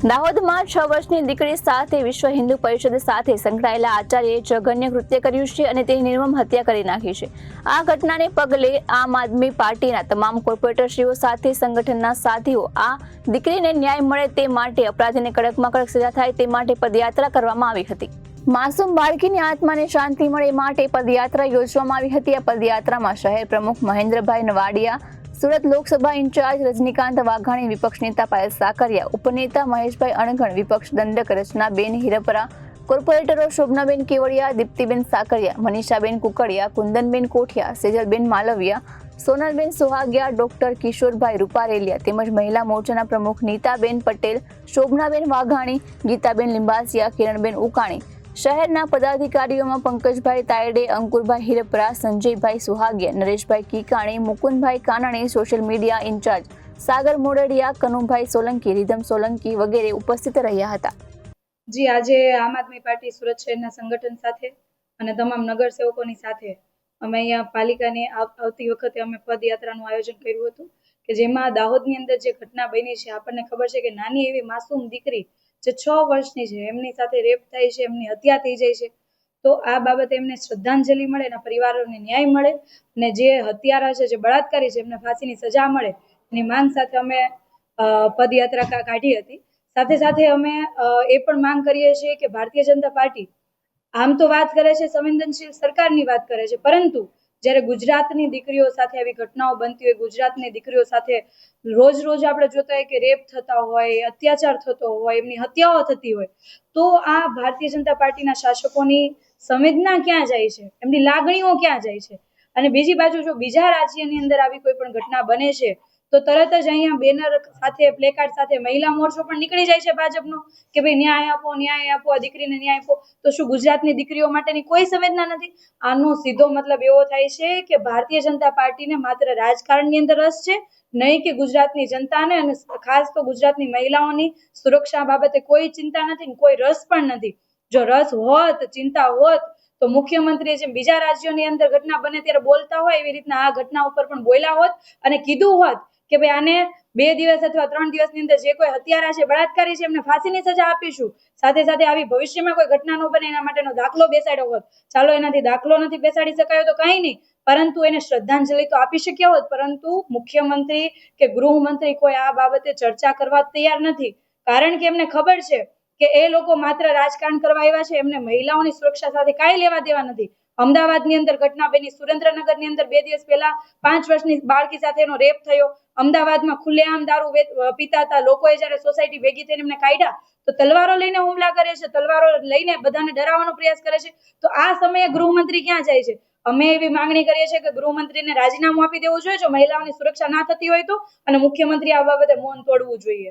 દાહોદમાં 6 વર્ષની દીકરી સાથે વિશ્વ હિન્દુ પરિષદ સાથે સંકળાયેલા આચાર્યએ જઘન્ય કૃત્ય કર્યું છે અને તેની નિર્મમ હત્યા કરી નાખી છે। આ ઘટનાને પગલે આમ આદમી પાર્ટીના તમામ કોર્પોરેટરશ્રીઓ સાથે સંગઠનના સાથીઓ આ દીકરીને ન્યાય મળે તે માટે અપરાધીને કડકમાં કડક સજા થાય તે માટે પદયાત્રા કરવામાં આવી હતી। માસૂમ બાળકીની આત્માને શાંતિ મળે માટે પદયાત્રા યોજવામાં આવી હતી। આ પદયાત્રામાં શહેર પ્રમુખ મહેન્દ્રભાઈ નવાડિયા, સુરત લોકસભા ઇન્ચાર્જ રજનીકાંત વાઘાણી, વિપક્ષ નેતા પાયલ સાકરિયા, ઉપનેતા મહેશભાઈ અણગણ, વિપક્ષ દંડક રચનાબેન હિરપરા, કોર્પોરેટરો શોભનાબેન કેવડિયા, દીપ્તિબેન સાકરિયા, મનીષાબેન કુકડિયા, કુંદનબેન કોઠિયા, સેજલબેન માલવિયા, સોનલબેન સુહાગિયા, ડોક્ટર કિશોરભાઈ રૂપારેલિયા તેમજ મહિલા મોરચાના પ્રમુખ નીતાબેન પટેલ, શોભનાબેન વાઘાણી, ગીતાબેન લિંબાસિયા, કિરણબેન ઉકાણી, શહેરના પદાધિકારીઓમાં Pankajbhai Tayde, Ankurbhai Hirpara, Sanjaybhai Suhagiya, Nareshbhai Kikani, Mukundbhai Kanani, social media incharge Sagar Modadiya, Kanubhai Solanki, Ridham Solanki વગેરે ઉપસ્થિત રહ્યા હતા। જી, આજે આમ આદમી પાર્ટી સુરત શહેરના સંગઠન સાથે અને તમામ નગરસેવકોની સાથે અમે અહીંયા પાલિકાની આવતી વખતે અમે પદયાત્રાનું આયોજન કર્યું હતું કે જેમાં દાહોદની અંદર જે ઘટના બની છે, આપણને ખબર છે કે નાની એવી માસૂમ દીકરી જે 6 વર્ષની છે એમની સાથે રેપ થાય છે, એમની હત્યા થઈ જાય છે। તો આ બાબતે એમને શ્રદ્ધાંજલિ મળે, એના પરિવારોને ન્યાય મળે અને જે હત્યારા છે, જે બળાત્કારી છે, એમને ફાંસીની સજા મળે એની માંગ સાથે અમે પદયાત્રા કાઢી હતી। સાથે સાથે અમે એ પણ માંગ કરીએ છીએ કે ભારતીય જનતા પાર્ટી આમ તો વાત કરે છે, સંવેદનશીલ સરકારની વાત કરે છે, પરંતુ જ્યારે ગુજરાતની દીકરીઓ સાથે આવી ઘટનાઓ બનતી હોય, ગુજરાતની દીકરીઓ સાથે રોજ રોજ આપણે જોતા હોય કે રેપ થતા હોય, અત્યાચાર થતો હોય, એમની હત્યાઓ થતી હોય, તો આ ભારતીય જનતા પાર્ટીના શાસકોની સંવેદના ક્યાં જાય છે, એમની લાગણીઓ ક્યાં જાય છે? અને બીજી બાજુ જો બીજા રાજ્યની અંદર આવી કોઈ પણ ઘટના બને છે તો તરત જ અહીંયા બેનર સાથે, પ્લેકાર્ડ સાથે મહિલા મોરચો પણ નીકળી જાય છે ભાજપનો કે ભાઈ ન્યાય આપો, ન્યાય આપો, આ દીકરીને ન્યાય આપો। તો શું ગુજરાતની દીકરીઓ માટેની કોઈ સંવેદના નથી? આનો સીધો મતલબ એવો થાય છે કે ભારતીય જનતા પાર્ટીને માત્ર રાજકારણની અંદર રસ છે, નહીં કે ગુજરાતની જનતાને અને ખાસ તો ગુજરાતની મહિલાઓની સુરક્ષા બાબતે કોઈ ચિંતા નથી, કોઈ રસ પણ નથી। જો રસ હોત, ચિંતા હોત તો મુખ્યમંત્રીએ જેમ બીજા રાજ્યોની અંદર ઘટના બને ત્યારે બોલતા હોય એવી રીતના આ ઘટના ઉપર પણ બોલ્યા હોત અને કીધું હોત કે ભાઈ આને 2 દિવસ અથવા 3 દિવસની અંદર જે કોઈ હત્યારા છે, બળાત્કારી છે, એમને ફાંસીની સજા આપીશું। સાથે સાથે આવી ભવિષ્યમાં કોઈ ઘટના ન બને એના માટેનો દાખલો બેસાડ્યો હોત। ચાલો એનાથી દાખલો નથી બેસાડી શકાયો તો કંઈ નહીં, પરંતુ એને શ્રદ્ધાંજલિ તો આપી શક્યા હોત, પરંતુ મુખ્યમંત્રી કે ગૃહમંત્રી કોઈ આ બાબતે ચર્ચા કરવા તૈયાર નથી, કારણ કે એમને ખબર છે કે એ લોકો માત્ર રાજકારણ કરવા આવ્યા છે, એમને મહિલાઓની સુરક્ષા સાથે કાંઈ લેવા દેવા નથી। અમદાવાદની અંદર ઘટના બની, સુરેન્દ્રનગરની અંદર 2 દિવસ પહેલા 5 વર્ષની બાળકી સાથે એનો રેપ થયો, અમદાવાદમાં ખુલ્લેઆમ દારૂ પીતા હતા લોકોએ, જ્યારે સોસાયટી ભેગી થઈને એમને કાઢ્યા તો તલવારો લઈને હુમલા કરે છે, તલવારો લઈને બધાને ડરાવવાનો પ્રયાસ કરે છે। તો આ સમયે ગૃહમંત્રી ક્યાં જાય છે? અમે એવી માંગણી કરીએ છીએ કે ગૃહમંત્રીને રાજીનામું આપી દેવું જોઈએ જો મહિલાઓની સુરક્ષા ના થતી હોય તો, અને મુખ્યમંત્રી આ બાબતે મૌન તોડવું જોઈએ।